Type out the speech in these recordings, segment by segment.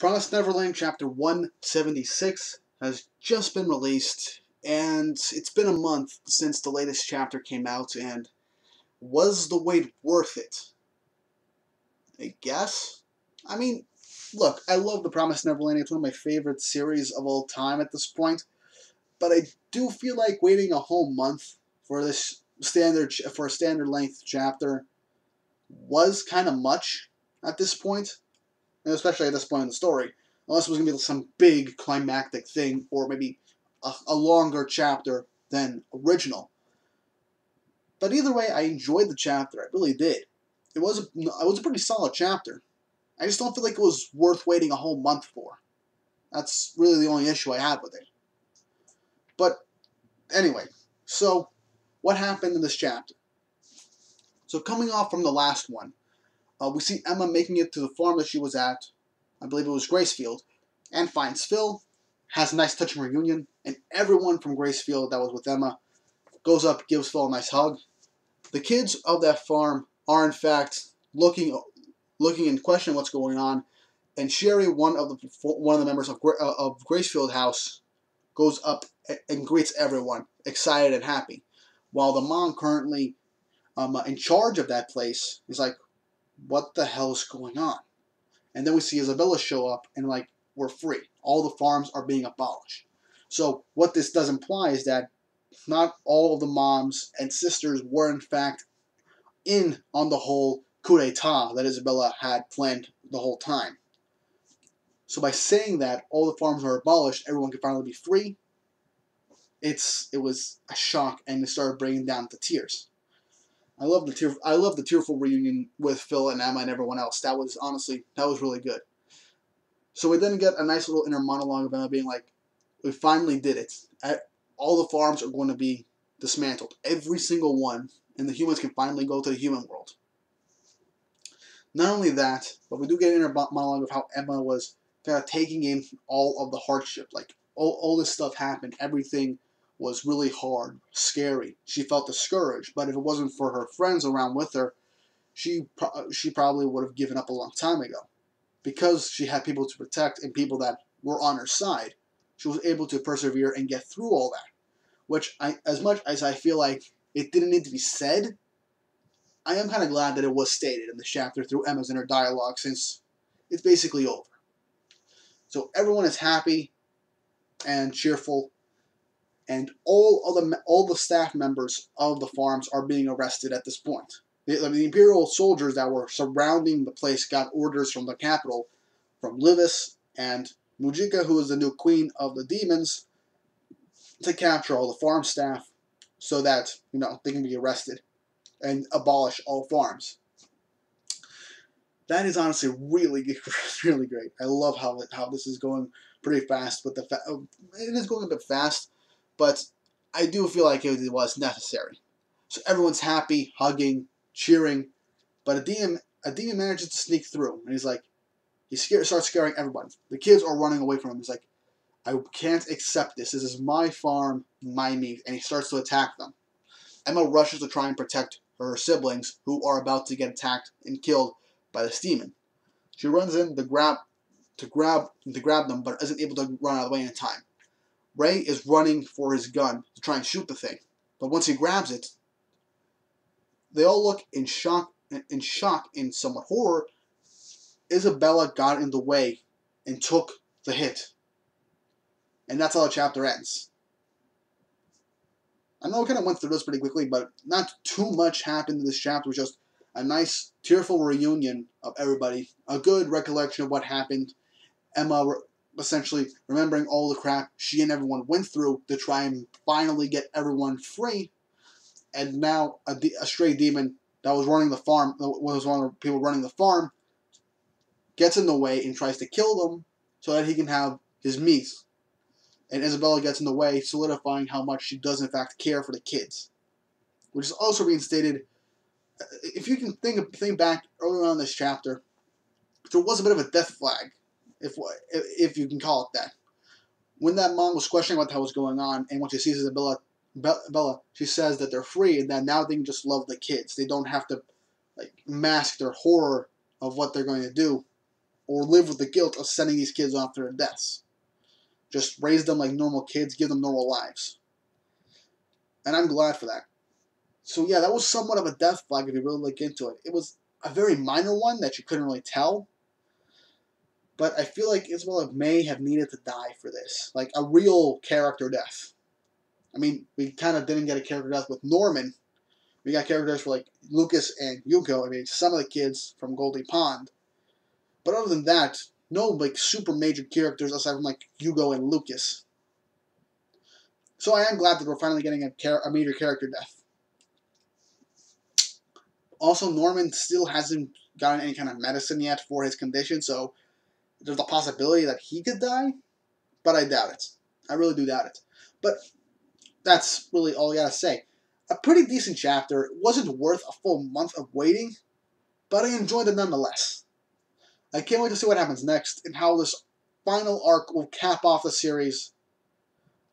Promised Neverland Chapter 176 has just been released, and it's been a month since the latest chapter came out, and was the wait worth it? I guess? I mean, look, I love The Promised Neverland. It's one of my favorite series of all time at this point, but I do feel like waiting a whole month for this for a standard length chapter was kind of much at this point. And especially at this point in the story, unless it was going to be some big climactic thing, or maybe a longer chapter than original. But either way, I enjoyed the chapter. I really did. It was a pretty solid chapter. I just don't feel like it was worth waiting a whole month for. That's really the only issue I had with it. But anyway, so what happened in this chapter? So coming off from the last one, we see Emma making it to the farm that she was at. I believe it was Gracefield, and finds Phil, has a nice touching reunion, and everyone from Gracefield that was with Emma goes up, gives Phil a nice hug. The kids of that farm are in fact looking and questioning what's going on, and Sherry, one of the members of Gracefield House, goes up and greets everyone, excited and happy, while the mom currently in charge of that place is like, what the hell is going on? And then we see Isabella show up and like, we're free. All the farms are being abolished. So what this does imply is that not all of the moms and sisters were in fact in on the whole coup d'etat that Isabella had planned the whole time. So by saying that all the farms are abolished, everyone can finally be free, it was a shock, and it started bringing down to tears. I love the tearful reunion with Phil and Emma and everyone else. That was really good. So we then get a nice little inner monologue of Emma being like, we finally did it. All the farms are going to be dismantled. Every single one. And the humans can finally go to the human world. Not only that, but we do get an inner monologue of how Emma was kind of taking in all of the hardship. Like, all this stuff happened. Everything was really hard, scary. She felt discouraged, but if it wasn't for her friends around with her, she probably would have given up a long time ago. Because she had people to protect and people that were on her side, she was able to persevere and get through all that. Which, as much as I feel like it didn't need to be said, I am kind of glad that it was stated in this chapter through Emma's inner dialogue, since it's basically over. So everyone is happy and cheerful, and all the staff members of the farms are being arrested at this point. The Imperial soldiers that were surrounding the place got orders from the capital, from Livis and Mujika, who is the new queen of the demons, to capture all the farm staff so that, they can be arrested and abolish all farms. That is honestly really, really great. I love how this is going pretty fast. It is going a bit fast, but I do feel like it was necessary. So everyone's happy, hugging, cheering, but a demon manages to sneak through, and he starts scaring everyone. The kids are running away from him. He's like, I can't accept this. This is my farm, my meat, and he starts to attack them. Emma rushes to try and protect her siblings, who are about to get attacked and killed by this demon. She runs in to grab them, but isn't able to run out of the way in time. Ray is running for his gun to try and shoot the thing, but once he grabs it, they all look in shock and somewhat horror. Isabella got in the way and took the hit. And that's how the chapter ends. I know I kind of went through this pretty quickly, but not too much happened in this chapter. It was just a nice, tearful reunion of everybody. A good recollection of what happened. Emma essentially remembering all the crap she and everyone went through to try and finally get everyone free. And now a stray demon that was running the farm, was one of the people running the farm, gets in the way and tries to kill them so that he can have his meat. And Isabella gets in the way, solidifying how much she does in fact care for the kids. Which is also being stated, if you can think back earlier on in this chapter, there was a bit of a death flag, if you can call it that. When that mom was questioning what the hell was going on, and when she sees Isabella, she says that they're free, and that now they can just love the kids. They don't have to mask their horror of what they're going to do or live with the guilt of sending these kids off to their deaths. Just raise them like normal kids, give them normal lives. And I'm glad for that. So yeah, that was somewhat of a death flag if you really look into it. It was a very minor one that you couldn't really tell. But I feel like Isabella may have needed to die for this. Like a real character death. I mean, we kind of didn't get a character death with Norman. We got characters for like Lucas and Yuko. I mean, some of the kids from Goldie Pond. But other than that, no like super major characters aside from like Hugo and Lucas. So I am glad that we're finally getting a major character death. Also, Norman still hasn't gotten any kind of medicine yet for his condition, so there's a possibility that he could die, but I doubt it. I really do doubt it. But that's really all I gotta say. A pretty decent chapter. It wasn't worth a full month of waiting, but I enjoyed it nonetheless. I can't wait to see what happens next and how this final arc will cap off the series.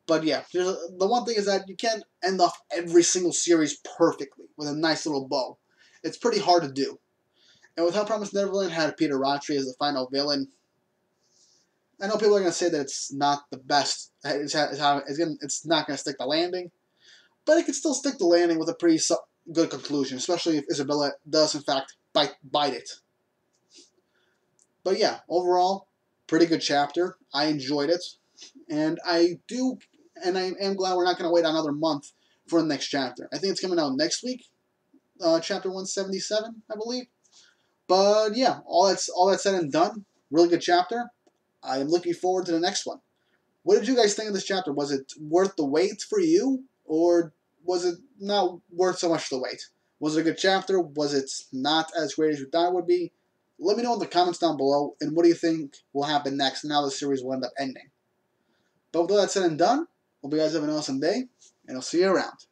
But yeah, the one thing is that you can't end off every single series perfectly with a nice little bow. It's pretty hard to do. And with how Promised Neverland had Peter Rattray as the final villain, I know people are going to say that it's not the best. It's not going to stick the landing. But it can still stick the landing with a pretty good conclusion, especially if Isabella does, in fact, bite it. But yeah, overall, pretty good chapter. I enjoyed it. And I am glad we're not going to wait another month for the next chapter. I think it's coming out next week. Chapter 177, I believe. But yeah, all that's said and done. Really good chapter. I am looking forward to the next one. What did you guys think of this chapter? Was it worth the wait for you? Or was it not worth so much the wait? Was it a good chapter? Was it not as great as you thought it would be? Let me know in the comments down below. And what do you think will happen next and how the series will end up ending? But with all that said and done, hope you guys have an awesome day. And I'll see you around.